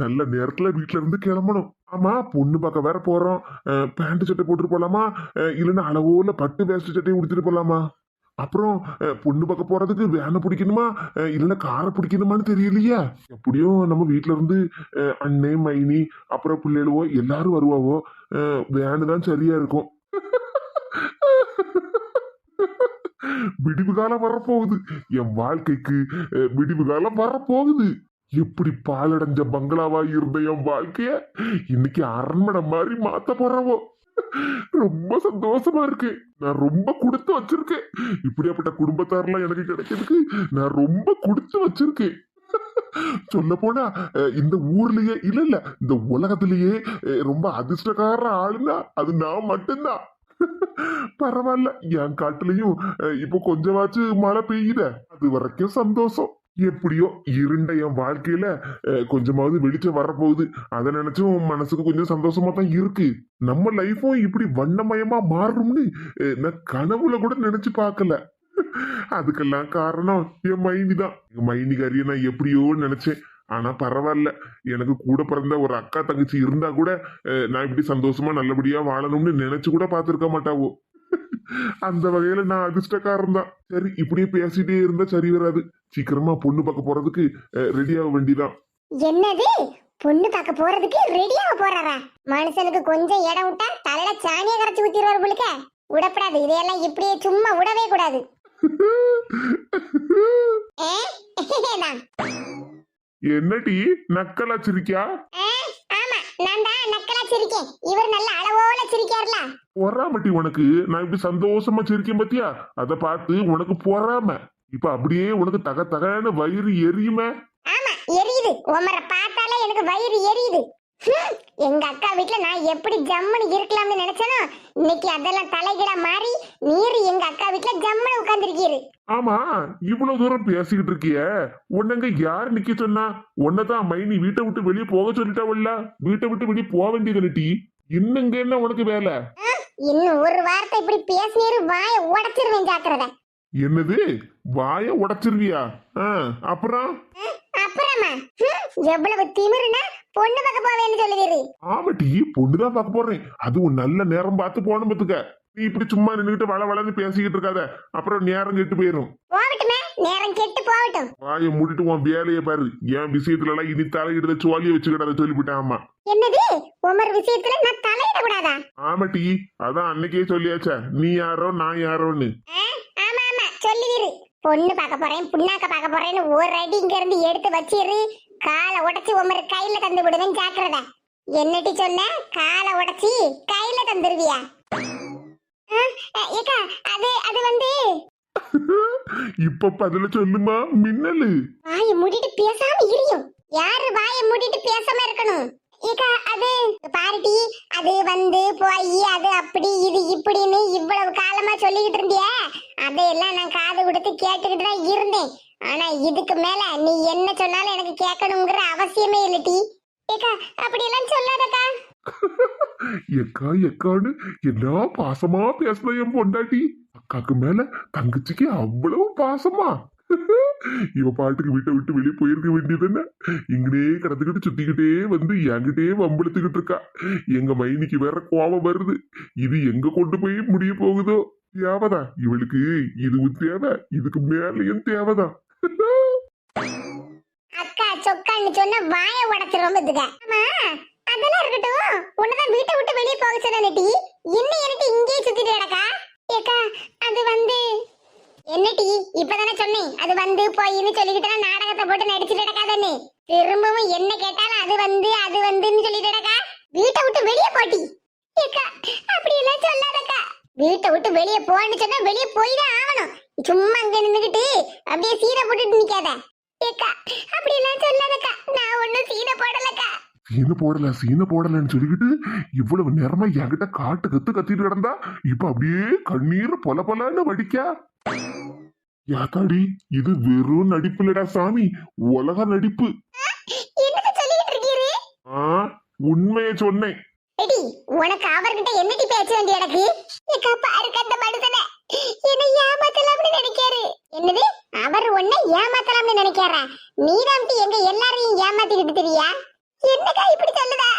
நல்ல நேரத்துல வீட்டுல இருந்து கிளம்பணும். ஆமா, பொண்ணு பார்க்க வேற போறோம். பேண்ட் சட்டை போட்டுட்டு போலாமா, இல்லைன்னா அளவோல பட்டு வேஷ்டி சட்டையை உடுத்திட்டு போலாமா? அப்புறம் பொண்ணு பார்க்க போறதுக்கு வேனை பிடிக்கணுமா, இல்லைன்னா காரை பிடிக்கணுமான்னு தெரியலையா? எப்படியும் நம்ம வீட்டுல இருந்து அண்ணே மைனி அப்புறம் பிள்ளைகளுவோ எல்லாரும் வருவாவோ. வேனு தான் சரியா இருக்கும். விடிவு காலம் வரப்போகுது. என் வாழ்க்கைக்கு விடிவு காலம் வரப்போகுது. எப்படி பாலடைஞ்ச பங்களாவா இருந்த என் வாழ்க்கைய இன்னைக்கு அரண்மனை மாதிரி மாத்த போறவோ. ரொம்ப சந்தோஷமா இருக்கு. நான் ரொம்ப கொடுத்து வச்சிருக்கேன். இப்படியாப்பட்ட குடும்பத்தாரெல்லாம் எனக்கு கிடைக்கிறதுக்கு நான் ரொம்ப கொடுத்து வச்சிருக்கேன். சொல்ல போனா இந்த ஊர்லயே இல்ல இந்த உலகத்திலேயே ரொம்ப அதிர்ஷ்டக்கார ஆளுன்னா அது நான் மட்டும்தான். பரவாயில்ல, என் காட்டுலயும் இப்போ கொஞ்சமாச்சு மழை பெய்யுத, அது வரைக்கும் சந்தோஷம். எப்படியோ இருண்ட என் வாழ்க்கையில கொஞ்சமாவது வெளிச்சம் வரப்போகுது. அதை நினைச்சும் மனசுக்கு கொஞ்சம் சந்தோஷமா தான் இருக்கு. நம்ம லைஃபும் இப்படி வண்ணமயமா மாறும்னு நான் கனவுல கூட நினைச்சு பார்க்கல. அதுக்கெல்லாம் காரணம் என் மைனி தான். என் மைனிகாரிய நான் எப்படியோ நினைச்சேன். ஆனா பரவாயில்ல, எனக்கு கூட பிறந்த ஒரு அக்கா தங்கச்சி இருந்தா கூட நான் இப்படி சந்தோஷமா நல்லபடியா வாழணும்னு நினைச்சு கூட பார்த்திருக்க மாட்டாவோ. அந்த வகையில நான் அதிர்ஷ்டக்காரன் தான். சரி, இப்படியே பேசிட்டே இருந்தா சரி வராது. சீக்கிரமா பொண்ணு பார்க்க போறதுக்கு ரெடி ஆக வேண்டிதான். என்னது, பொண்ணு பார்க்க போறதுக்கு ரெடியாக போறாரா? மனுஷனுக்கு கொஞ்சம் இடம் விட்டா தலையில சாணியை கரைச்சு ஊத்திடுவாரு போலுக்க. விடப்படாது, இதையெல்லாம் இப்படியே சும்மா விடவே கூடாது. என்னடி நக்கலா சிரிக்கா? ஆமா, நான் தான் நக்கலா சிரிக்கேன். இவர் நல்ல அளவோல சிரிக்காருல. பொறாமட்டி உனக்கு. நான் இப்படி சந்தோஷமா சிரிக்கேன் பத்தியா, அத பார்த்து உனக்கு பொறாம. இப்ப அப்படியே உனக்கு தக தகன்னு வயிறு எரியுமே. ஆமா, எரியுது. உமரை பார்த்தாலே எனக்கு வயிறு எரியுது. எங்க அக்கா வீட்டுல நான் எப்படி ஜம்முன்னு இருக்கலாம்னு நினைச்சனோ, இன்னைக்கு அதெல்லாம் தலைகீழா மாறி நீர் எங்க அக்கா வீட்டுல ஜம்முன்னு உட்கார்ந்துருக்கீரு. ஆமா, இவ்வளவு தூரம் பேசிக்கிட்டு இருக்கிய, உன்னங்க யாரு நிக்க சொன்னா? உன்னதான் மைனி வீட்டை விட்டு வெளியே போக சொல்லிட்டாவல்ல. வீட்டை விட்டு வெளியே போக வேண்டியது நட்டி. இன்னுங்க என்ன உனக்கு வேலை? இன்னும் ஒரு வார்த்தை இப்படி பேசினீரு வாயை உடைச்சிருவேன், ஜாக்கிரதை. என்னது, வாய உடைச்சிருவியா? அப்புறம் அப்புறமா எவ்வளவு திமிருனா பொண்ணு பார்க்க போவேன்னு சொல்லுவீரு. ஆமாட்டி, பொண்ணுதான் பார்க்க போறேன். அதுவும் நல்ல நேரம் பார்த்து போன பத்துக்க. நீ இப்படி சும்மா நின்னுட்டு வள வளன்னு பேசிக்கிட்டு இருக்காத, அப்புறம் நேரம் கெட்டு போயிரும். போகட்டுமே, நேரம் கெட்டு போகட்டும். வாயை மூடிட்டு உன் வேலையை பாரு. என் விஷயத்துல எல்லாம் இனி தலையிடுத சோழிய வச்சுக்கிட்ட சொல்லிவிட்டேன். ஆமா. என்னது, உமர் விஷயத்துல நான் தலையிட கூடாதா? ஆமாட்டி, அதான் அன்னைக்கே சொல்லியாச்சா நீ யாரோ நான் யாரோன்னு. ஆமா ஆமா சொல்லுவீரு. பொண்ணு பார்க்க போறேன் புண்ணாக்க பார்க்க போறேன்னு ஒரு அடி இங்க இருந்து எடுத்து வச்சிரு. காலை உடைச்சு உமர் கையில தந்து விடுவேன், ஜாக்கிரதை. என்னட்டி சொன்ன? காலை உடைச்சி கையில தந்துருவியா? ஏக்கா, அது வந்து இப்ப பதில சொல்லுமா மின்னலு. வாயை மூடிட்டு பேசாம இரியும். யாரு வாயை மூடிட்டு பேசாம இருக்கணும்? ஏக்கா, அது பாருட்டி, அது வந்து போய் அது அப்படி இது இப்படின்னு இவ்வளவு காலமா சொல்லிக்கிட்டு இருந்திய, அதையெல்லாம் நான் காது கொடுத்து கேட்டுக்கிட்டு தான் இருந்தேன். ஆனா இதுக்கு மேல நீ என்ன சொன்னாலும் எனக்கு கேட்கணுங்கிற அவசியமே இல்லட்டி. ஏக்கா, அப்படி எல்லாம் சொல்லாதக்கா. எக்கா எக்கான்னு என்ன பாசமா பேசல என் பொண்டாட்டி. அக்காக்கு மேல தங்கச்சிக்கு அவ்வளவு பாசமா. இவ பாட்டுக்கு வீட்டை விட்டு வெளியே போயிருக்க வேண்டியது என்ன? இங்கனே கிடந்துக்கிட்டு சுத்திக்கிட்டே வந்து என்கிட்டே வம்பெடுத்துக்கிட்டு இருக்கா. எங்க மைனிக்கு வேற கோபம் வருது. இது எங்க கொண்டு போய் முடிய போகுதோ? தேவைதான் இவளுக்கு, இதுவும் தேவை, இதுக்கு மேலையும் தேவைதான். அக்கா சொக்கான்னு சொன்ன வாயை உடைச்சிரும் பத்துக்க. ஆமா, அதெல்லாம் இருக்கட்டும். உன்னதான் வீட்டை விட்டு வெளியே போக சொன்னடி, இன்னும் எனக்கு இங்கேயே சுத்திட்டு கிடக்கா. ஏக்கா, அது வந்து என்னடி இப்பதானே சொன்னேன். அது வந்து போயின்னு சொல்லிக்கிட்டு நாடகத்தை போட்டு நடிச்சுட்டு கிடக்காதன்னு. திரும்பவும் என்ன கேட்டாலும் அது வந்துன்னு சொல்லிட்டு கிடக்கா. வீட்டை விட்டு வெளியே போட்டி. ஏக்கா, அப்படி எல்லாம் சொல்லாதக்கா. வீட்டை விட்டு வெளியே போன்னு சொன்னா வெளியே போய் தான் ஆகணும். சும்மா அங்க நின்னுகிட்டு அப்படியே சீனை போட்டுட்டு நிக்காத. ஏக்கா, அப்படி எல்லாம் சொல்லாதக்கா. நான் ஒண்ணும் சீனை போடலக்கா. சீனை போடலன்னு சொல்லிக்கிட்டு இவ்வளவு நேரமா என்கிட்ட காட்டு கத்திட்டு கிடந்தா இப்ப அப்படியே கண்ணீர் பொல பொலன்னு வடிக்கா. யாத்தாடி, இது வெறும் நடிப்பு இல்லடா சாமி, உலக நடிப்பு. உண்மையை சொன்னேன். உனக்கு அவர்கிட்ட என்னடி பேச வேண்டிய எனக்கு? பாருக்க மனுஷன என்ன ஏமாத்தலாம்னு நினைக்காரு. என்னது, அவர் உன்னை ஏமாத்தலாம்னு நினைக்காரா? நீதான் எங்க எல்லாரையும் ஏமாத்திக்கிட்டு தெரியா? என்னக்கா இப்படி சொல்லுதா?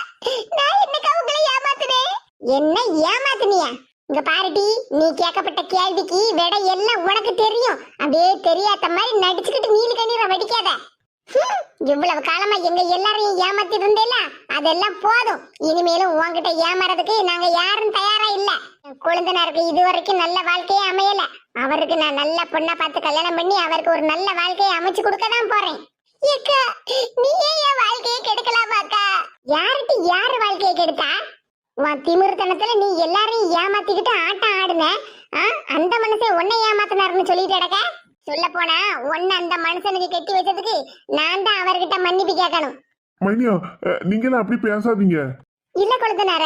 நான் என்னக்கா உங்களை ஏமாத்துனேன்? என்ன ஏமாத்துனியா? இங்க பாருடி, நீ கேட்கப்பட்ட கேள்விக்கு விட எல்லாம் உனக்கு தெரியும். அப்படியே தெரியாத மாதிரி நடிச்சுக்கிட்டு நீலி கண்ணீரை வடிக்காத. இவ்வளவு காலமா எங்க எல்லாரையும் ஏமாத்தி இருந்தேல, அதெல்லாம் போதும். இனிமேலும் உன்கிட்ட ஏமாறதுக்கு நாங்க யாரும் தயாரா இல்ல. குழந்தைனாருக்கு இதுவரைக்கும் நல்ல வாழ்க்கையே அமையல. அவருக்கு நான் நல்ல பொண்ணா பார்த்து கல்யாணம் பண்ணி அவருக்கு ஒரு நல்ல வாழ்க்கையை அமைச்சு கொடுக்க தான் போறேன். ஏக்கா, நீயே என் வாழ்க்கையை கெடுக்கலாமாக்கா? யாருக்கு யாரு வாழ்க்கையை கெடுத்தா? உன் திமிருத்தனத்துல நீ எல்லாரையும் ஏமாத்திக்கிட்டு ஆட்டம் ஆடுன. அந்த மனுஷன் உன்னை ஏமாத்தினாருன்னு சொல்லிட்டு கிடக்க. சொல்ல போனா உன்னை அந்த மனுஷனுக்கு கெட்டி வச்சதுக்கு நான் தான் அவர்கிட்ட மன்னிப்பு கேட்கணும். மைனியா, நீங்களாம் அப்படி பேசாதீங்க. இல்ல கொழுந்தனார,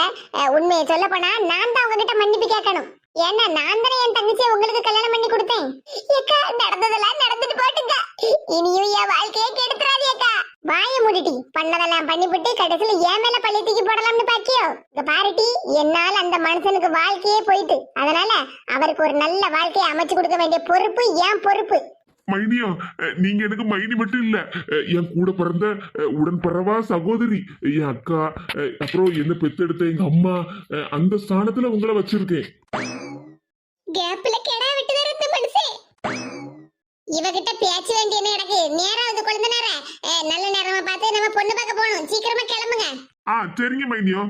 உண்மையை சொல்ல போனா நான் தான் உங்ககிட்ட மன்னிப்பு கேட்கணும். ஏன்னா நான் தானே என் தங்கச்சியை உங்களுக்கு கல்யாணம் பண்ணி கொடுத்தேன். ஏக்கா, நடந்ததெல்லாம் நடந்துட்டு போட்டுங்க. இனியும் என் வாழ்க்கையை கெடுத்துறாது ஏக்கா. வாய மூடிட்டி. பண்ணதெல்லாம் பண்ணிவிட்டு கடைசியில ஏன் மேல பள்ளி தூக்கி போடலாம்னு பாக்கியோ? இங்க பாருட்டி, என்னால அந்த மனுஷனுக்கு வாழ்க்கையே போயிட்டு, அதனால அவருக்கு ஒரு நல்ல வாழ்க்கையை அமைச்சு கொடுக்க வேண்டிய பொறுப்பு என் பொறுப்பு. மைனியா, நீங்க எனக்கு மைனி மட்டும் இல்ல, என் கூட பிறந்த உடன் பிறவா சகோதரி, என் அக்கா, அப்புறம் என்ன பெத்தெடுத்த எங்க அம்மா, அந்த ஸ்தானத்துல உங்களை வச்சிருக்கேன். கேப்ல கெடா விட்டு இருந்த மனுஷன் இவகிட்ட பேச்ச வேண்டிய எனக்கு நேரம் அது கொழுந்தனார. நல்ல நேரமா பார்த்து நம்ம பொண்ணு பார்க்க போகணும். சீக்கிரமா கிளம்புங்க. சரிங்க மைனியா.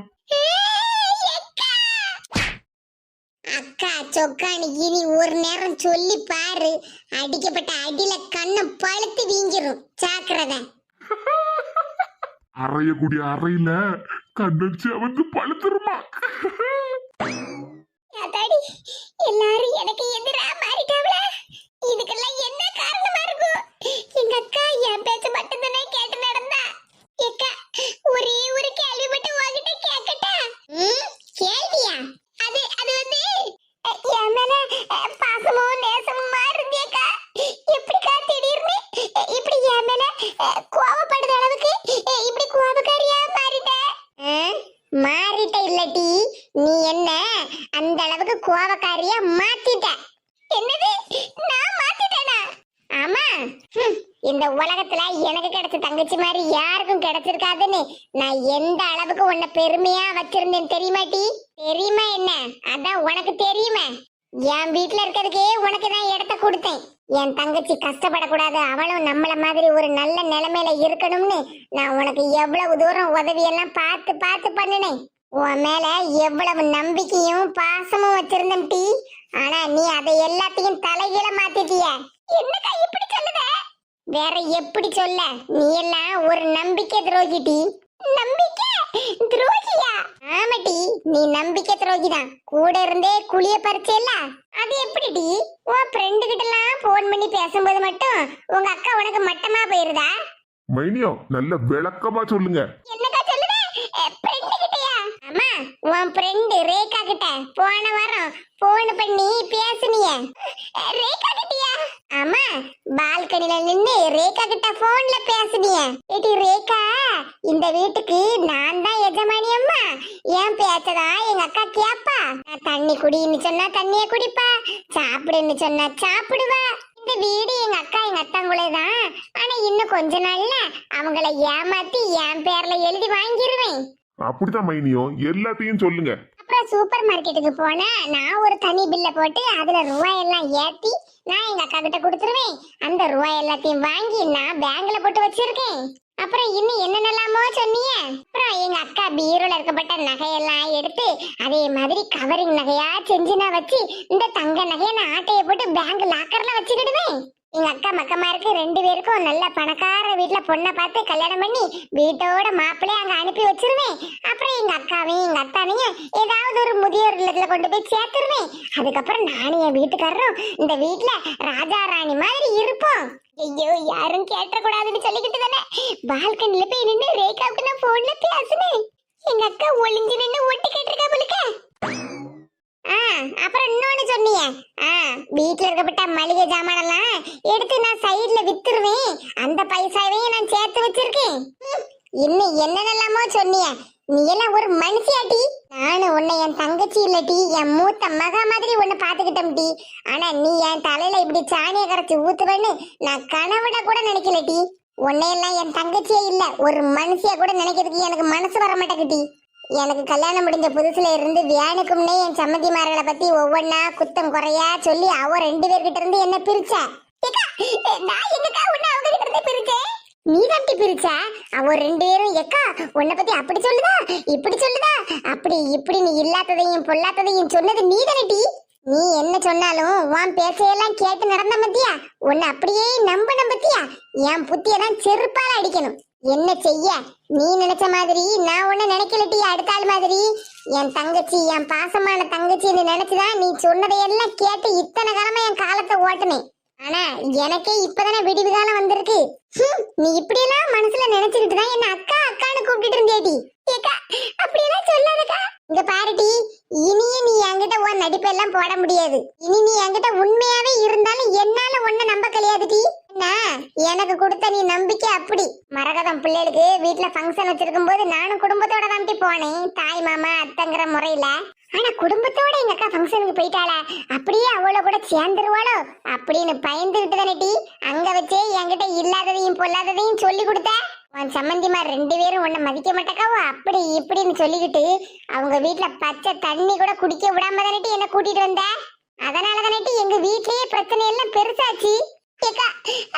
அக்கா சொக்கானு இனி ஒரு நேரம் சொல்லி பாரு, அடிக்கப்பட்ட அடியில கண்ணை பழுத்து வீங்கிரும். ஜாக்கிரதை. அறையக்கூடிய அறையில கண்ணடிச்சு வந்து பழுத்துருமா? அதாடி, எல்லாரும் எனக்கு எதிரா மாறிட்டாங்களா? இதுக்கெல்லாம் என்ன காரணமா இருக்கும்? எங்க அக்கா என் பேச்சு மட்டும் தானே கேட்டு நடந்தா. ஏக்கா, ஒரே ஒரு கேள்வி மட்டும் உங்ககிட்ட கேட்கட்டா? கேள்வியா? அது அது வந்து என் மேல பாசமும் நேசமும் மாறுந்தேக்கா. எப்படிக்கா திடீர்னு இப்படி என் மேல கோவப்படுற அளவுக்கு இப்படி கோபக்காரியா மாறிட்ட? மாறிட்ட இல்லட்டி, நீ என்ன அந்த அளவுக்கு கோவக்காரியா மாத்திட்ட. என்னது, நான் மாத்திட்டேனா? ஆமா. இந்த உலகத்துல எனக்கு கிடைச்ச தங்கச்சி மாதிரி யாருக்கும் கிடைச்சிருக்காதுன்னு நான் எந்த அளவுக்கு உன்னை பெருமையா வச்சிருந்தேன் தெரியுமாட்டி? தெரியுமா என்ன? அதான் உனக்கு தெரியுமா? என் வீட்டுல இருக்கிறதுக்கே உனக்கு தான் இடத்த கொடுத்தேன். என் தங்கச்சி கஷ்டப்படக்கூடாது, அவளும் நம்மள மாதிரி ஒரு நல்ல நிலைமையில இருக்கணும்னு நான் உனக்கு எவ்வளவு தூரம் உதவியெல்லாம் பார்த்து பார்த்து பண்ணினேன். உன் மேல எவ்வளவு நம்பிக்கையும் பாசமும் வச்சிருந்தேன் டி. ஆனா நீ அதை எல்லாத்தையும் தலைகீழ மாத்திட்டிய. என்னக்கா இப்படி சொல்லுத? வேற எப்படி சொல்ல? நீ எல்லாம் ஒரு நம்பிக்கை துரோகி டி. நம்பிக்கை துரோகியா? ஆமாட்டி, நீ நம்பிக்கை துரோகிதான். கூட இருந்தே குளிய பறிச்சேல்ல, அது எப்படி டி? உன் ஃப்ரெண்டு கிட்ட எல்லாம் போன் பண்ணி பேசும்போது மட்டும் உங்க அக்கா உனக்கு மட்டமா போயிருதா? மைனியா, நல்ல விளக்கமா சொல்லுங்க. என்னக்கா சொல்லுத? ஃப்ரெண்டு கிட்டயா? ஆமா, உன் ஃப்ரெண்டு ரேகா கிட்ட போன வாரம் போன் பண்ணி பேசுனியே. ரேகா கிட்டயா? ஆமா, பால்கனில நின்னு ரேகா கிட்ட போன்ல பேசுனியே. ஏடி ரேகா, இந்த வீட்டுக்கு நான் தான் எஜமானி அம்மா. என் பேச்சதான் எங்க அக்கா கேப்பா. நான் தண்ணி குடின்னு சொன்னா தண்ணிய குடிப்பா, சாப்பிடுன்னு சொன்னா சாப்பிடுவா. இந்த வீடு எங்க அக்கா எங்க அத்தாங்குள்ளே தான். ஆனா இன்னும் கொஞ்ச நாள்ல அவங்கள ஏமாத்தி என் பேர்ல எழுதி வாங்கிருவேன். அப்படிதான் மைனியோ, எல்லாத்தையும் சொல்லுங்க. அப்புறம் சூப்பர் மார்க்கெட்டுக்கு போனா நான் ஒரு தனி பில்ல போட்டு அதுல ரூபாய் எல்லாம் ஏத்தி நான் எங்க அக்கா கிட்ட கொடுத்துருவேன். அந்த ரூபாய் எல்லாத்தையும் வாங்கி நான் பேங்க்ல போட்டு வச்சிருக்கேன். அப்புறம் இன்னும் என்னென்னலாமோ சொன்னீங்க. அப்புறம் எங்க அக்கா பீரோல இருக்கப்பட்ட நகையெல்லாம் எடுத்து அதே மாதிரி கவரிங் நகையா செஞ்சு நான் வச்சு இந்த தங்க நகையை நான் ஆட்டைய போட்டு பேங்க் லாக்கர்ல வச்சுக்கிடுவேன். எங்க அக்கா மக்கமாருக்கு 2 பேருக்கும் நல்ல பணக்கார வீட்டுல பொண்ணை பார்த்து கல்யாணம் பண்ணி வீட்டோட மாப்பிள்ளைய அங்க அனுப்பி வச்சிருவேன். அப்புறம் எங்க அக்காவையும் எங்க அத்தானையும் ஏதாவது ஒரு முதியோர் இல்லத்துல கொண்டு போய் சேர்த்துருவேன். அதுக்கப்புறம் நானும் என் வீட்டுக்காரரும் இந்த வீட்டுல ராஜா ராணி மாதிரி இருப்போம். ஐயோ, யாரும் கேட்டக்கூடாதுன்னு சொல்லிக்கிட்டு தானே பால்கனில போய் நின்று ரேகாவுக்கு நான் போன்ல பேசுனேன். எங்க அக்கா ஒளிஞ்சு நின்று ஒட்டி கேட்டிருக்கா போலுக்க. அப்புறம் இன்னொன்னு சொன்னீங்க, வீட்டுல இருக்கப்பட்ட மளிகை ஜாமானெல்லாம் எடுத்து நான் சைட்ல வித்துருவேன். அந்த பைசாவையும் நான் சேர்த்து வச்சிருக்கேன். இன்னும் என்னென்னலாமோ சொன்னீங்க. நீ எல்லாம் ஒரு மனுஷியாட்டி. நானும் உன்னை என் தங்கச்சி இல்லட்டி, என் மூத்த மகா மாதிரி உன்னை பாத்துக்கிட்டோம் டி. ஆனா நீ என் தலையில இப்படி சாணியை கரைச்சி ஊத்துவேன்னு நான் கனவுட கூட நினைக்கலட்டி. உன்னையெல்லாம் என் தங்கச்சியே இல்ல ஒரு மனுஷியா கூட நினைக்கிறதுக்கு எனக்கு மனசு வர மாட்டேங்குடி. எனக்கு கல்யாணம் முடிஞ்ச புதுசுல இருந்து வியானுக்கும்னே என் சம்மந்திமார்களை பத்தி ஒவ்வொன்னா குத்தம் குறையா சொல்லி அவ 2 பேர்கிட்ட இருந்து என்ன பிரிச்சா. ஏக்கா, நான் எங்கக்கா உன்னை அவங்க கிட்ட இருந்து பிரிச்சேன்? நீ தட்டி பிரிச்சா? அவ 2 பேரும் எக்கா உன்னை பத்தி அப்படி சொல்லுதா இப்படி சொல்லுதா அப்படி இப்படி நீ இல்லாததையும் பொல்லாததையும் சொன்னது நீ தானடி. நீ என்ன சொன்னாலும் உன் பேச்சையெல்லாம் கேட்டு நடந்த பத்தியா உன்னை அப்படியே நம்பின பத்தியா என் புத்தியெல்லாம் செருப்பால அடிக்கணும். என்ன செய்ய நீ நினைச்ச மாதிரி நான் உன்ன நினைக்கலட்டி. அடுத்த ஆள் மாதிரி என் தங்கச்சி என் பாசமான தங்கச்சின்னு நினைச்சுதான் நீ சொன்னதையெல்லாம் கேட்டு இத்தனை காலமா என் காலத்தை ஓட்டுனேன். ஆனா எனக்கே இப்பதானே விடிவு காலம் வந்திருக்கு. நீ இப்படியெல்லாம் மனசுல நினைச்சுக்கிட்டு தான் என்ன அக்கா அக்கான்னு கூப்பிட்டு இருந்தேடி. ஏக்கா அப்படியெல்லாம் சொல்லாதக்கா. இங்க பாருடி, இனியும் நீ என்கிட்ட உன் நடிப்பெல்லாம் போட முடியாது. இனி நீ என்கிட்ட உண்மையாவே இருந்தாலும் என்னால ஒன்ன நம்ப கிடையாதுடி. என்ன எனக்கு கொடுத்த நீ நம்பிக்கை அப்படி. மரகதம் பிள்ளைகளுக்கு வீட்டுல ஃபங்க்ஷன் வச்சிருக்கும் போது நானும் குடும்பத்தோட தான் போனேன், தாய் மாமா அத்தைங்கிற முறையில. ஆனா குடும்பத்தோட எங்க அக்கா ஃபங்க்ஷனுக்கு போயிட்டாள, அப்படியே அவளை கூட சேர்ந்துருவாளோ அப்படின்னு பயந்துகிட்டு தானே அங்க வச்சே என்கிட்ட இல்லாததையும் பொல்லாததையும் சொல்லி கொடுத்த. உன் சம்மந்திமார் 2 பேரும் உன்னை மதிக்க மாட்டேக்காவோ அப்படி இப்படின்னு சொல்லிக்கிட்டு அவங்க வீட்டுல பச்சை தண்ணி கூட குடிக்க விடாம தானே என்ன கூட்டிட்டு வந்த. அதனால தானே எங்க வீட்லயே பிரச்சனை எல்லாம் பெருசாச்சு. ஏக்கா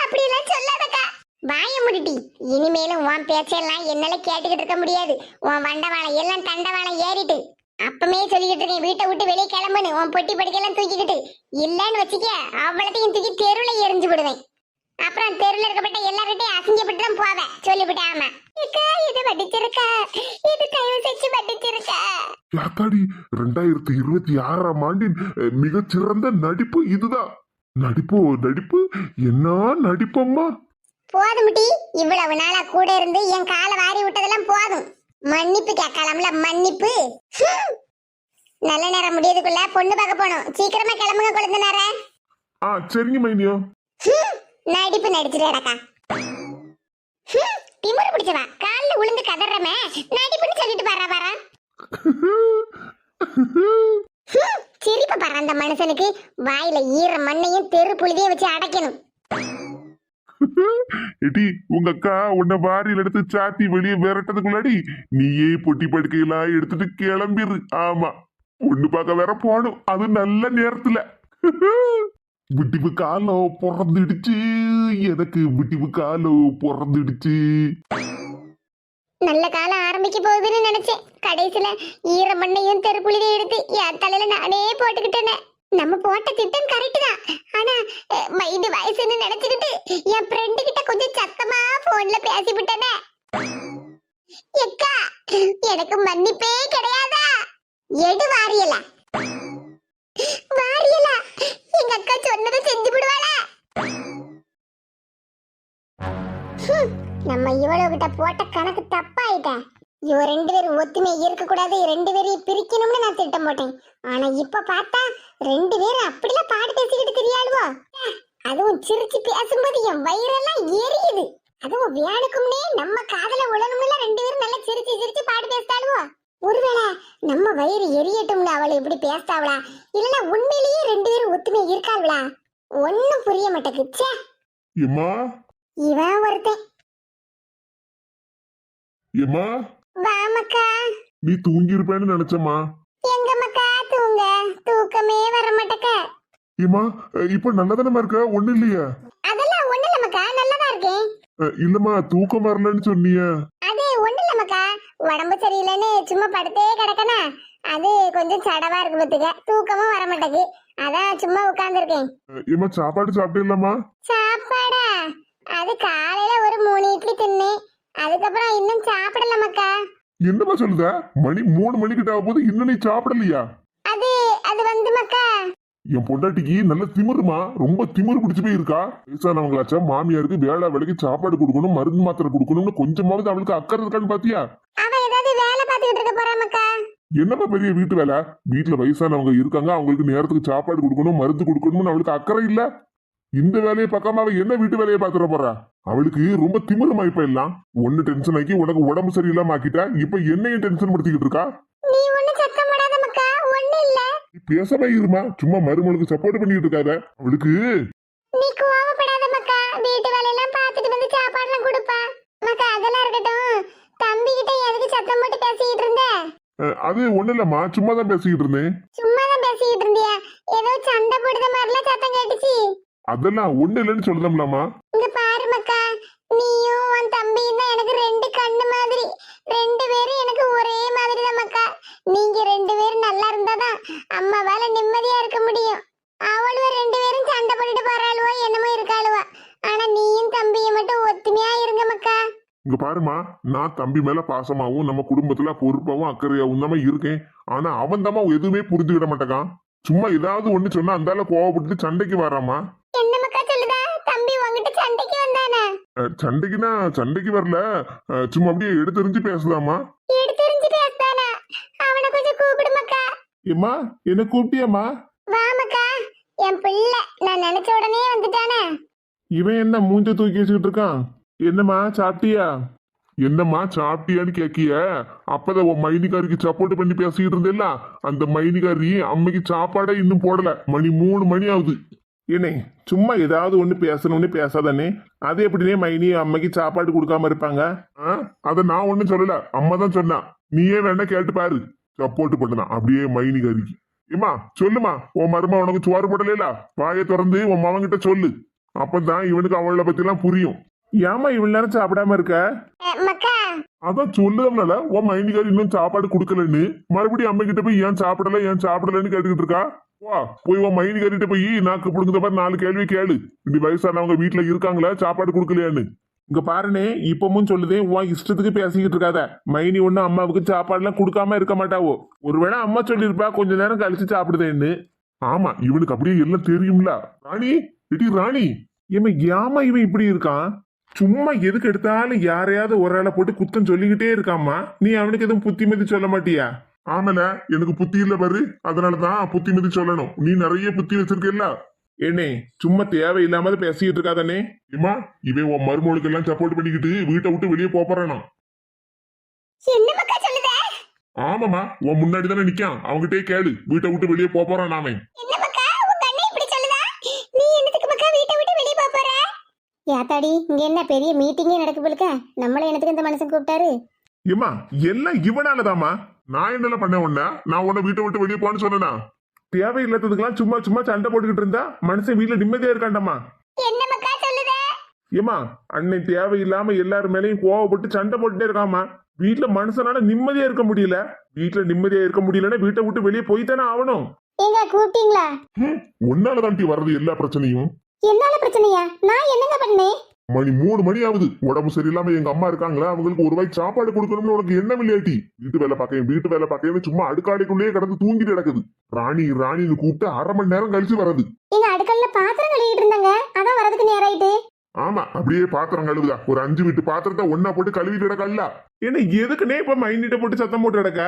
அப்படி எல்லாம் சொல்லாதக்கா. வாய முடிட்டி. இனிமேலும் உன் பேச்செல்லாம் என்னால கேட்டுக்கிட்டு இருக்க முடியாது. உன் வண்டவாளம் எல்லாம் தண்டவாளம் ஏறிட்டு. அப்பமே சொல்லிக்கிட்டு இருக்கேன் வீட்டை விட்டு வெளியே கிளம்புன்னு. உன் பொட்டி படிக்கெல்லாம் தூக்கிக்கிட்டு இல்லன்னு வச்சுக்க அவ்வளத்தையும் தூக்கி தெருவுல எரிஞ்சு விடுவேன். அப்புறம் தெருல இருக்கப்பட்ட எல்லார்கிட்டையும் அசிங்கப்பட்டு தான் போவேன் சொல்லிவிட்டேன். ஆமா இது வடிச்சிருக்கா, இது தயவு செஞ்சு வடிச்சிருக்கா. யாத்தாடி 2026ஆம் ஆண்டின் மிகச்சிறந்த நடிப்பு இதுதான். நடிப்பு என்ன நடிப்பம்மா. போதும்டி, இவ்வளவு நாளா கூட இருந்து என் காலை வாரி விட்டதெல்லாம் போதும். மன்னிப்பு கேட்கலாம்ல மன்னிப்பு. நல்ல நேரம் முடியதுக்குள்ள பொண்ணு பார்க்க போனோம். சீக்கிரமா கிளம்புங்க குழந்தைனார. சரிங்க மைனியோ. நடிப்பு நடிச்சிருக்கா. திமிரு பிடிச்சவா காலில் விழுந்து கதறமே நடிப்புன்னு சொல்லிட்டு பாரா. சிரிப்ப பாரு அந்த மனுஷனுக்கு. வாயில ஈர மண்ணையும் தெரு புழுதியை வச்சு அடைக்கணும். எடி உங்க அக்கா உன்னை வாரியில் எடுத்து சாத்தி வெளியே விரட்டதுக்குள்ளாடி நீயே பொட்டி படுக்கையெல்லாம் எடுத்துட்டு கிளம்பிரு. ஆமா பொண்ணு பார்க்க வேற போகணும், அது நல்ல நேரத்துல. விட்டிவு காலம் பிறந்துடுச்சு, எனக்கு விட்டிவு காலம் பிறந்துடுச்சு. நல்ல காலம் ஆரம்பிக்க போகுதுன்னு நினைச்சேன். கடைசியில ஈர மண்ணையும் தெருப்புழுதியை எடுத்து என் தலையில நானே போட்டுக்கிட்டேனே. நம்ம போட்ட திட்டம் கரெக்ட் தான். ஆனா மைண்டு வயசுன்னு நினைச்சுக்கிட்டு என் ஃப்ரெண்டு கிட்ட கொஞ்சம் சத்தமா போன்ல பேசி விட்டேனே. எக்கா எனக்கு மன்னிப்பே கிடையாதா? எடு வாரியல எங்க அக்கா சொன்னதை செஞ்சு விடுவாளா? நம்ம இவ்வளவு கிட்ட போட்ட கணக்கு தப்பாயிட்டேன். இவ 2 பேரும் ஒத்துமை இருக்க கூடாது, 2 பேரையும் பிரிக்கணும்னு நான் திட்டம் போட்டேன். ஆனா இப்ப பார்த்தா 2 பேரும் அப்படிலாம் பாடு பேசிக்கிட்டு தெரியாளுவோ. அதுவும் சிரிச்சு பேசும்போது என் வயிறெல்லாம் எரியுது. அதுவும் வியானுக்கும்னே நம்ம காதல உழணும்ல 2 பேரும் நல்லா சிரிச்சு சிரிச்சு பாடு பேசிட்டாளுவோ. ஒருவேளை நம்ம வயிறு எரியட்டும்னு அவளை எப்படி பேசிட்டாவளா, இல்லன்னா உண்மையிலேயே 2 பேரும் ஒத்துமை இருக்காங்களா? ஒன்னும் புரிய மாட்டேங்குச்சே. இவன் ஒருத்தன். வாமக்கா. நீ தூங்கி இருப்பேன்னு நினைச்சம்மா. எங்க மக்கா தூங்க, தூக்கமே வர மாட்டேக்க. இப்ப நல்லதானமா இருக்க? ஒண்ணு இல்லையா? அதெல்லாம் ஒண்ணு இல்ல மக்கா, நல்லதா இருக்கேன். இல்லம்மா தூக்கம் வரலன்னு சொன்னிய. அது ஒண்ணு இல்ல மக்கா, உடம்பு சரியில்லைன்னு சும்மா படுத்தே கிடக்கனா, அது கொஞ்சம் சடவா இருக்கு பத்துக்க, தூக்கமும் வர மாட்டேக்கு, அதான் சும்மா உட்கார்ந்து இருக்கேன். சாப்பாடு சாப்பிட்டீங்களாமா? சாப்பாடா? அது காலையில ஒரு 3 இட்லி தின்னேன், அதுக்கப்புறம் இன்னும் சாப்பிடல மக்கா. என்னமா சொல்லுத? மணி 3 மணிக்கிட்ட ஆக போது இன்னும் நீ சாப்பிடலையா? அது வந்து மக்கா, என் பொண்டாட்டிக்கு நல்ல திமிருமா, ரொம்ப திமிரு பிடிச்சு போய் இருக்கா. வயசானவங்களாச்சா மாமியாருக்கு வேலை வேலைக்கு சாப்பாடு கொடுக்கணும், மருந்து மாத்திரை கொடுக்கணும்னு கொஞ்சமாவது அவளுக்கு அக்கறை இருக்கான்னு பாத்தியா? அவ ஏதாவது வேலை பார்த்துக்கிட்டு இருக்க போறா மக்கா. என்னப்பா பெரிய வீட்டு வேலை? வீட்டுல வயசானவங்க இருக்காங்க, அவங்களுக்கு நேரத்துக்கு சாப்பாடு கொடுக்கணும், மருந்து கொடுக்கணும்னு அவளுக்கு அக்கறை இல்ல. இந்த வேலையை பார்க்காம அவ என்ன வீட்டு வேலையை பாத்துற போறா? அவளுக்கு ரொம்ப திமிருமா. இப்ப எல்லாம் ஒண்ணு டென்ஷன் ஆக்கி உனக்கு உடம்பு சரியில்லாம ஆக்கிட்டா, இப்ப என்னையும் டென்ஷன் படுத்திக்கிட்டு இருக்கா. நீ ஒண்ணு சத்தம் போடாத மக்கா, ஒண்ணு இல்ல. நீ பேசாம இருமா, சும்மா மருமகளுக்கு சப்போர்ட் பண்ணிட்டு இருக்காத. அவளுக்கு நீ கோவப்படாத மக்கா, வீட்டு வேலையெல்லாம் பார்த்துட்டு வந்து சாப்பாடுலாம் கொடு அது ஒண்ணு இல்லம்மா, சும்மா தான் பேசிக்கிட்டு இருந்தேன். சும்மா தான் பேசிக்கிட்டு இருந்தியா? ஏதோ சண்டை போடுற மாதிரிலாம் சத்தம் கேட்டுச்சு. அதெல்லாம் ஒண்ணு இல்லைன்னு சொல்லுதம்லாமா. இங்க பாரு மக்கா, நீயும் உன் தம்பியும் தான் எனக்கு ரெண்டு கண்ணு மாதிரி. ரெண்டு பேரும் எனக்கு ஒரே மாதிரி தான் மக்கா. நீங்க ரெண்டு பேரும் நல்லா இருந்தாதான் அம்மாவால நிம்மதியா இருக்க முடியும். அவளுவ ரெண்டு பேரும் சண்டை போட்டுட்டு போறாளுவோ என்னமோ இருக்காளுவா. ஆனா நீயும் தம்பியும் மட்டும் ஒத்துமையா இருங்க மக்கா. இங்க பாருமா, நான் தம்பி மேல பாசமாவும் நம்ம குடும்பத்துல பொறுப்பாவும் அக்கறையாவும் தான் இருக்கேன். ஆனா அவன் தாமா எதுவுமே புரிஞ்சுக்கிட மாட்டேக்கான். சும்மா ஏதாவது ஒண்ணு சொன்னா அந்தால கோவப்பட்டு சண்டைக்கு வராமா. என்ன மக்கா சொல்லுதா? தம்பி உன்கிட்ட சண்டைக்கு வந்தானே? சண்டைக்குன்னா சண்டைக்கு வரல, சும்மா அப்படியே எடுத்தெறிஞ்சு பேசலாமா. எடுத்தெறிஞ்சு பேசுதானா? அவனை கொஞ்சம் கூப்பிடு மக்கா. ஏம்மா, என்ன கூப்பிட்டியம்மா? வா மக்கா, என் பிள்ளை நான் நினைச்ச உடனே வந்துட்டானே. இவன் என்ன மூஞ்ச தூக்கி வச்சுக்கிட்டு இருக்கான்? என்னம்மா சாப்பிட்டியா? என்னம்மா சாப்பிட்டியான்னு கேக்கிய? அப்பதான் உன் மைனிகாரிக்கு சப்போர்ட் பண்ணி பேசிக்கிட்டு இருந்தேல்ல, அந்த மைனிகாரி அம்மைக்கு சாப்பாடே இன்னும் போடல. மணி 3 மணி ஆகுது. ஏனே சும்மா ஏதாவது ஒண்ணு பேசணும்னு பேசாதானே? அது எப்படினே மைனி அம்மைக்கு சாப்பாடு கொடுக்காம இருப்பாங்க? அத நான் ஒண்ணும் சொல்லல, அம்மா தான் சொன்னா. நீயே வேணா கேட்டு பாரு. சப்போர்ட் பண்ணுதான் அப்படியே மைனிகாரிக்கு. ஏமா சொல்லுமா, உன் மருமா உனக்கு சோறு போடல, வாயை திறந்து உன் மவன்கிட்ட சொல்லு. அப்பதான் இவனுக்கு அவளை பத்தி எல்லாம் புரியும். ஏமா இவ்வளவு நேரம் சாப்பிடாம இருக்க? மக்கா, அதான் சொல்லுதம்னால உன் மைனிகாரி இன்னும் சாப்பாடு கொடுக்கலன்னு மறுபடியும் அம்மா கிட்ட போய் ஏன் சாப்பிடலன்னு கேட்டுக்கிட்டு இருக்கா. வா போய் உன் மைனிகாரிட்ட போய் நாக்கு புடுங்குத மாதிரி 4 கேள்வி கேளு. இப்படி வயசானவங்க வீட்டுல இருக்காங்களா, சாப்பாடு கொடுக்கலையான்னு. இங்க பாருனே, இப்பவும் சொல்லுதே, உன் இஷ்டத்துக்கு பேசிக்கிட்டு இருக்காத. மைனி ஒண்ணு அம்மாவுக்கு சாப்பாடு எல்லாம் கொடுக்காம இருக்க மாட்டாவோ. ஒருவேளை அம்மா சொல்லிருப்பா கொஞ்ச நேரம் கழிச்சு சாப்பிடுதேன்னு. ஆமா, இவனுக்கு அப்படியே எல்லாம் தெரியும்ல. ராணி, இடி ராணி. ஏமா இவன் இப்படி இருக்கான்? சும்மா எதுக்கு எடுத்தாலும் யாரையாவது ஒரு ஆளை போட்டு குத்தம் சொல்லிக்கிட்டே இருக்காமா. நீ அவனுக்கு எதுவும் புத்திமதி சொல்ல மாட்டியா? ஆமல, எனக்கு புத்தி இல்ல பாரு, அதனாலதான் புத்திமதி சொல்லணும். நீ நிறைய புத்தி வச்சிருக்கல. ஏனே சும்மா தேவையில்லாம பேசிக்கிட்டு இருக்காதானே? ஏமா, இவன் உன் மருமகளுக்கு எல்லாம் சப்போர்ட் பண்ணிக்கிட்டு வீட்டை விட்டு வெளியே போறானா? என்ன மக்கா சொல்லுதே? ஆமாமா, உன் முன்னாடி தானே நிக்கான். அவங்கிட்டே கேளு, வீட்டை விட்டு வெளியே போறான் அவன். என்ன மக்கா, உன் கண்ணே இப்படி சொல்லுதா? நீ என்னத்துக்கு மக்கா வீட்டை விட்டு வெளிய போப் போற? யாத்தாடி, இங்க என்ன பெரிய மீட்டிங்கே நடக்கு போலுக்க. நம்மள என்னத்துக்கு இந்த மனுஷன் கூப்பிட்டாரு? ஏமா எல்லாம் இவனாலதாமா. நான் என்னல பண்ண உன்ன? நான் உன்னை வீட்டை விட்டு வெளியே போன்னு சொன்னா? தேவையில்லாததுக்கெல்லாம் சும்மா சும்மா சண்டை போட்டுக்கிட்டு இருந்தா மனுஷன் வீட்டுல நிம்மதியா இருக்காண்டாமா. என்ன மக்கா சொல்லுதே? ஏமா அன்னை தேவையில்லாம எல்லாரும் மேலயும் கோவப்பட்டு சண்டை போட்டுட்டே இருக்காமா. வீட்டுல மனுஷனால நிம்மதியா இருக்க முடியல. வீட்டுல நிம்மதியா இருக்க முடியலன்னா வீட்டை விட்டு வெளியே போய்த்தானே ஆகணும். ஏங்க கூப்பிட்டீங்களா? உன்னாலதான் வர்றது எல்லா பிரச்சனையும். என்னால பிரச்சனையா? நான் என்னங்க பண்ணேன்? மணி 3 மணி ஆகுது. உடம்பு சரியில்லாம எங்க அம்மா இருக்காங்களா, அவங்களுக்கு ஒரு வாய் சாப்பாடு கொடுக்கணும்னு உனக்கு எண்ணம் இல்லையாட்டி? வீட்டு வேலை பார்க்கேன் சும்மா அடுக்காடைக்குள்ளேயே கிடந்து தூங்கிட்டு கிடக்குது. ராணி ராணின்னு கூப்பிட்டு 1/2 மணி நேரம் கழிச்சு வருது. எங்க அடுக்கல்ல பாத்திரம் கழுவிட்டு இருந்தாங்க, அதான் வரதுக்கு நேரம் ஆயிட்டு. ஆமா, அப்படியே பாத்திரம் கழுவுதா. ஒரு 5 வீட்டு பாத்திரத்தை ஒன்னா போட்டு கழுவிட்டு கிடக்கல. ஏன்னா எதுக்குன்னே இப்ப மைண்டிட்ட போட்டு சத்தம் போட்டு கிடக்க?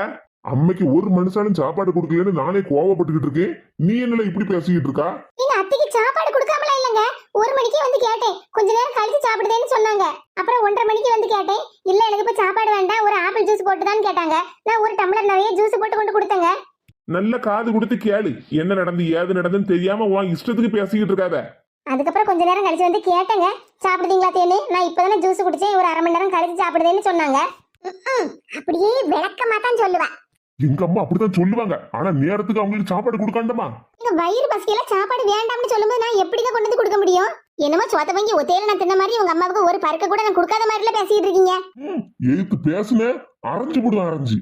அம்மைக்கு ஒரு மனுஷாலும் சாப்பாடு கொடுக்கலன்னு நானே கோவப்பட்டுக்கிட்டு இருக்கேன். நீ என்னல இப்படி பேசிக்கிட்டு இருக்கா? எங்க அத்தைக்கு சாப்பாடு கொடுக்காமலாம் இல்லங்க. 1 மணிக்கே வந்து கேட்டேன், கொஞ்ச நேரம் கழிச்சு சாப்பிடுதேன்னு சொன்னாங்க. அப்புறம் 1:30 மணிக்கு வந்து கேட்டேன், இல்ல எனக்கு இப்ப சாப்பாடு வேண்டாம், ஒரு ஆப்பிள் ஜூஸ் போட்டுதான்னு கேட்டாங்க. நான் ஒரு டம்ளர் நிறைய ஜூஸ் போட்டு கொண்டு கொடுத்தேங்க. நல்ல காது கொடுத்து கேளு. என்ன நடந்து ஏது நடந்துன்னு தெரியாம உன் இஷ்டத்துக்கு பேசிக்கிட்டு இருக்காத. அதுக்கப்புறம் கொஞ்ச நேரம் கழிச்சு வந்து கேட்டேங்க, சாப்பிடுதீங்களா தேனு? நான் இப்பதானே ஜூஸ் குடிச்சேன், ஒரு 1/2 மணி நேரம் கழிச்சு சாப்பிடுதேன்னு சொன்னாங்க. அப்படியே விளக்கமா தான் சொல்லுவேன். எங்க அம்மா அப்படித்தான் சொல்லுவாங்க. ஆனா நேரத்துக்கு அவங்களுக்கு சாப்பாடு கொடுக்காண்டமா. எங்க வயிறு பசிக்கல சாப்பாடு வேண்டாம்னு சொல்லும்போது நான் எப்படிங்க கொண்டு வந்து கொடுக்க முடியும்? என்னமோ சோத்த வாங்கி ஒத்தையில நான் தின்ன மாதிரி உங்க அம்மாவுக்கு ஒரு பருக்க கூட நான் கொடுக்காத மாதிரில பேசிட்டு இருக்கீங்க. எதுக்கு பேசுன? அரைஞ்சு போடுவேன், அரைஞ்சு.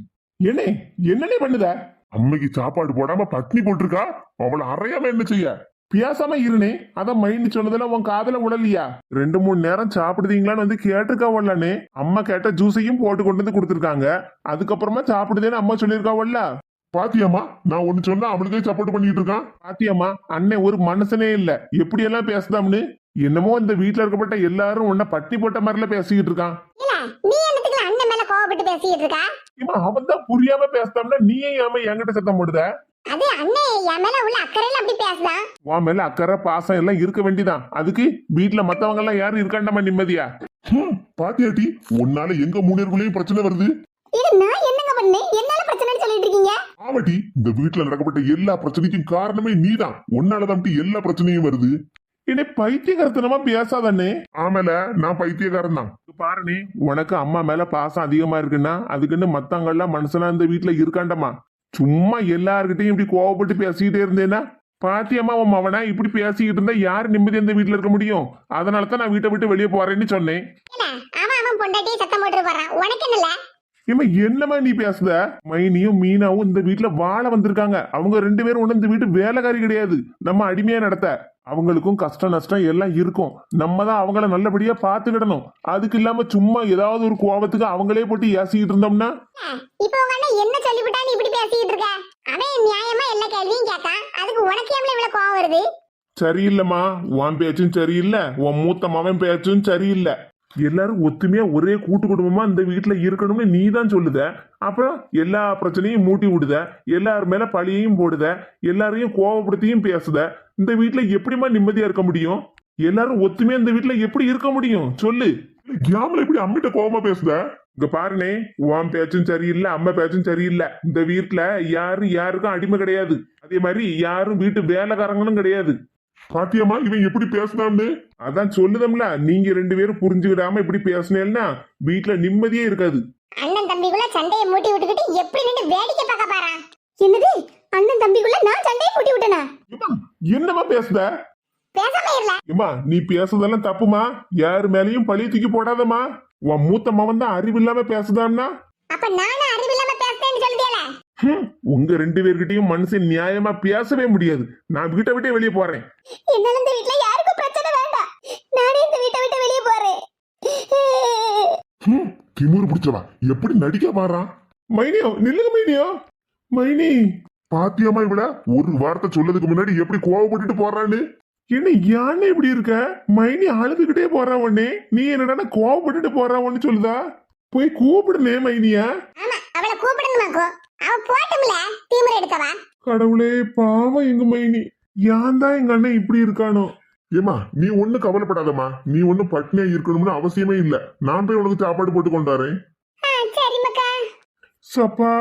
என்னனே பண்ணுத? அம்மைக்கு சாப்பாடு போடாம பட்னி போட்டிருக்கா, அவளை அறையாம என்ன செய்ய? பேசாம இருனே. அதான் மைண்ட் சொன்னதெல்லாம் உன் காதுல உடலையா? 2-3 நேரம் சாப்பிடுதீங்களான்னு வந்து கேட்டிருக்காவல்லானே. அம்மா கேட்ட ஜூஸையும் போட்டு கொண்டு வந்து கொடுத்துருக்காங்க. அதுக்கப்புறமா சாப்பிடுதேன்னு அம்மா சொல்லியிருக்காவல்ல. பாத்தியாமா, நான் ஒண்ணு சொன்னா அவனுக்கே சப்போர்ட் பண்ணிட்டு இருக்கான். பாத்தியாமா, அண்ணன் ஒரு மனுஷனே இல்ல, எப்படி எல்லாம் பேசுதாம்னு. என்னமோ இந்த வீட்டுல இருக்கப்பட்ட எல்லாரும் உன்ன பட்டி போட்ட மாதிரில பேசிக்கிட்டு இருக்கான். நீ என்னத்துக்கு அண்ணன் மேல கோவப்பட்டு பேசிட்டு இருக்கா? அவன் தான் புரியாம பேசுதாம்னா நீயே ஏமா என்கிட்ட சத்தம் போடுத? அது அண்ணே என் மேல உள்ள அக்கறையில அப்படி பேசுதான். உன் மேல அக்கறை பாசம் எல்லாம் இருக்க வேண்டிதான். அதுக்கு வீட்டுல மத்தவங்க எல்லாம் யாரும் இருக்காண்டமா நிம்மதியா? பாத்தியாட்டி, உன்னால எங்க 3 பேருக்குள்ளேயும் பிரச்சனை வருது. இது நான் என்னங்க பண்ணேன்? என்னால பிரச்சனைன்னு சொல்லிட்டு இருக்கீங்க? ஆமாட்டி, இந்த வீட்டுல நடக்கப்பட்ட எல்லா பிரச்சனைக்கும் காரணமே நீதான். உன்னாலதான் எல்லா பிரச்சனையும் வருது. என்னை பைத்தியகரத்தனமா பேசாதண்ணே. ஆமல நான் பைத்தியக்காரன் தான். பாருனே, உனக்கு அம்மா மேல பாசம் அதிகமா இருக்குன்னா அதுக்குன்னு மத்தவங்கெல்லாம் மனுஷனா இந்த வீட்டுல இருக்காண்டம்மா. சும்மா எல்லார்கிட்டையும் இப்படி கோவப்பட்டு பேசிக்கிட்டே இருந்தேன்னா பாத்தியம்மா உன் மவனா இப்படி பேசிக்கிட்டு இருந்தா யாரு நிம்மதி இந்த வீட்டுல இருக்க முடியும்? அதனாலதான் நான் வீட்டை விட்டு வெளியே போறேன்னு சொன்னேன். அவன் பொண்டாட்டியே சத்தம் போட்டு போறான், உனக்கு என்னல? ஏமா என்னமா நீ பேசுத? மைனியும் மீனாவும் இந்த வீட்டுல வாழ வந்திருக்காங்க. அவங்க 2 பேரும் ஒண்ணு இந்த வீட்டு வேலைக்காரி கிடையாது, நம்ம அடிமையா நடத்த. அவங்களுக்கும் கஷ்டம் நஷ்டம் எல்லாம் இருக்கும். நம்ம தான் அவங்கள நல்லபடியா பாத்துக்கிடணும். அதுக்கு இல்லாம சும்மா ஏதாவது ஒரு கோபத்துக்கு அவங்களே போட்டு ஏசிக்கிட்டு இருந்தோம்னா. இப்போ உங்க அண்ணன் என்ன சொல்லிவிட்டான்னு இப்படி பேசிக்கிட்டு இருக்க? அவன் நியாயமா எல்லா கேள்வியும் கேட்கான், அதுக்கு உனக்கு ஏன் இவ்வளவு கோவம் வருது? சரியில்லைம்மா, உன் பேச்சும் சரியில்லை, உன் மூத்த மவன் பேச்சும் சரியில்லை. எல்லாரும் ஒத்துமையா ஒரே கூட்டு குடும்பமா இந்த வீட்டுல இருக்கணும்னு நீ தான் சொல்லுத. அப்புறம் எல்லா பிரச்சனையும் மூட்டி விடுத, எல்லார் மேல பழியையும் போடுத, எல்லாரையும் கோவப்படுத்தியும் பேசுத. இந்த வீட்டுல எப்படிமா நிம்மதியா இருக்க முடியும்? எல்லாரும் ஒத்துமையா இந்த வீட்டுல எப்படி இருக்க முடியும் சொல்லு? கேம்ல இப்படி அம்மிட்ட கோவமா பேசுத? இங்க பாருனே, உன் பேச்சும் சரியில்லை, அம்மா பேச்சும் சரியில்லை. இந்த வீட்டுல யாருக்கும் அடிமை கிடையாது. அதே மாதிரி யாரும் வீட்டு வேலைக்காரங்களும் கிடையாது. பாத்தியம்மா இவன் எப்படி பேசுனான்னு? அதான் சொல்லுதம்ல, நீங்க 2 பேரும் புரிஞ்சுக்கிடாம இப்படி பேசினேன்னா வீட்டுல நிம்மதியே இருக்காது. அண்ணன் தம்பிக்குள்ள சண்டையை மூட்டி விட்டுக்கிட்டு எப்படி நின்று வேடிக்கை பார்க்க பாறா? என்னது, அண்ணன் தம்பிக்குள்ள நான் சண்டையை மூட்டி விட்டனா? என்னமா பேசுத? பேசாம இல்ல. ஏமா நீ பேசுறதெல்லாம் தப்புமா. யாரு மேலயும் பழி தூக்கி போடாதம்மா. உன் மூத்த மவன் தான் அறிவில்லாம பேசுதான்னா அப்ப நானும் அறிவில்லாம பேசுறேன்னு சொல்லுதேல? உங்க 2 பேர்கிட்டயும் மனுஷன் நியாயமா பேசவே முடியாது. நான் வீட்டை விட்டே வெளியே போறேன். என்னால இந்த வீட்ல யாருக்கும் பிரச்சனை வேண்டாம், நானே இந்த வீட்டை விட்டு வெளியே போறேன். திமுரு பிடிச்சவா எப்படி நடிக்க பாறான்? மைனியோ நில்லுங்க மைனியோ. மைனி பாத்தியம்மா இவள ஒரு வார்த்தை சொல்லதுக்கு முன்னாடி எப்படி கோவப்பட்டுட்டு போறான்னு? என்ன யானை இப்படி இருக்க? மைனி அழுதுகிட்டே போறா உடனே, நீ என்னடா கோவப்பட்டுட்டு போறா ஒன்னு சொல்லுதா? போய் கூப்பிடுனே மைனியா. ஆமா, அவளை கூப்பிடுங்கமாக்கோ, அவ போட்டும்ல திமிரு எடுக்கவா. கடவுளே பாவம் எங்க மைனி. ஏன் தான் எங்க அண்ணன் இப்படி இருக்கானோ? ஏமா நீ ஒண்ணு கவலைப்படாதம்மா, நீ ஒண்ணு பட்னியா இருக்கணும்னு அவசியமே இல்ல. நான் போய் உனக்கு சாப்பாடு போட்டு கொண்டாரேன். சரி மக்கா. சப்பா,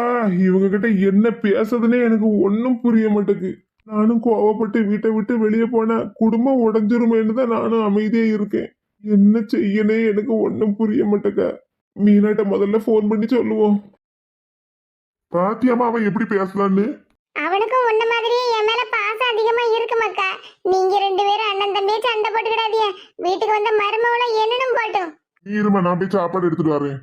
இவங்க கிட்ட என்ன பேசுறதுன்னே எனக்கு ஒன்னும் புரிய மாட்டேங்குது. நானும் கோவப்பட்டு வீட்டை விட்டு வெளியே போனா குடும்பம் உடஞ்சிருமேன்னு தான் நானும் அமைதியா இருக்கேன். என்ன செய்யனே எனக்கு ஒன்னும் புரிய மாட்டேங்க. மீனாட்ட முதல்ல போன் பண்ணி சொல்லுவோம். பாத்தியம்மா அவன் எப்படி பேசலான்னு? அவனுக்கும் உன்ன மாதிரியே என் மேல பாசம் அதிகமா இருக்கு மக்கா. நீங்க 2 பேரும் அண்ணன் தம்பியே சண்டை போட்டுக்கிடாதீங்க. வீட்டுக்கு வந்த மருமவள என்னனும் போட்டும். நீ இருமா, நான் போய் சாப்பாடு எடுத்துட்டு வரேன்.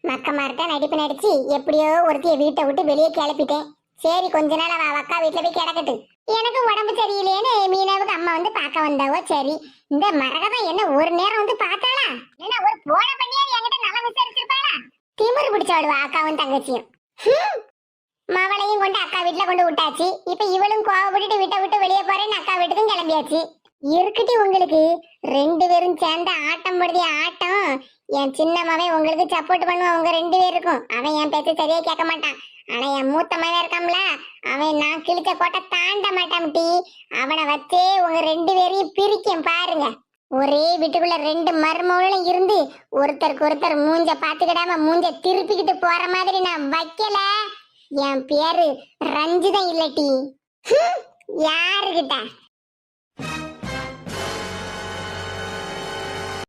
மக்கமார்ட்ட நடிப்பு நடிச்சு எப்படியோ ஒருத்திய வீட்டை விட்டு வெளியே கிளப்பிட்டேன். சரி கொஞ்ச நாள் அவ அக்கா வீட்டுல போய் கிடக்கட்டு. எனக்கு உடம்பு சரியில்லையேன்னு மீனாவுக்கு அம்மா வந்து பார்க்க வந்தாவோ. சரி, இந்த மரகதான் என்ன ஒரு நேரம் வந்து பார்த்தாளா? என்ன ஒரு போன பண்ணியாரு என்கிட்ட நல்லா விசாரிச்சிருப்பாளா? திமிரு பிடிச்சாடுவா அக்காவும் தங்கச்சியும். மவளையும் கொண்டு அக்கா வீட்டுல கொண்டு விட்டாச்சு. இப்ப இவளும் கோவப்பட்டுட்டு வீட்டை விட்டு வெளியே போறேன்னு அக்கா வீட்டுக்கும் கிளம்பியாச்சு. இருக்கட்டி உங்களுக்கு 2 பேரும் சேர்ந்த ஆட்டம் போடுதிய ஆட்டம். என் சின்ன மவன் உங்களுக்கு சப்போர்ட் பண்ணுவான் உங்க 2 பேருக்கும். அவன் என் பேச்ச சரியா கேட்க மாட்டான். ஆனா என் மூத்த மவன் இருக்கான்ல, அவன் நான் கிழிச்ச கோட்டை தாண்ட மாட்டான் டி. அவனை வச்சே உங்க 2 பேரையும் பிரிக்கும் பாருங்க. ஒரே வீட்டுக்குள்ள 2 மருமகளும் இருந்து ஒருத்தருக்கு ஒருத்தர் மூஞ்ச பாத்துக்கிடாம மூஞ்ச திருப்பிக்கிட்டு போற மாதிரி நான் வைக்கல. என் பேரு ரஞ்சிதம் இல்ல டி. யாருகிட்ட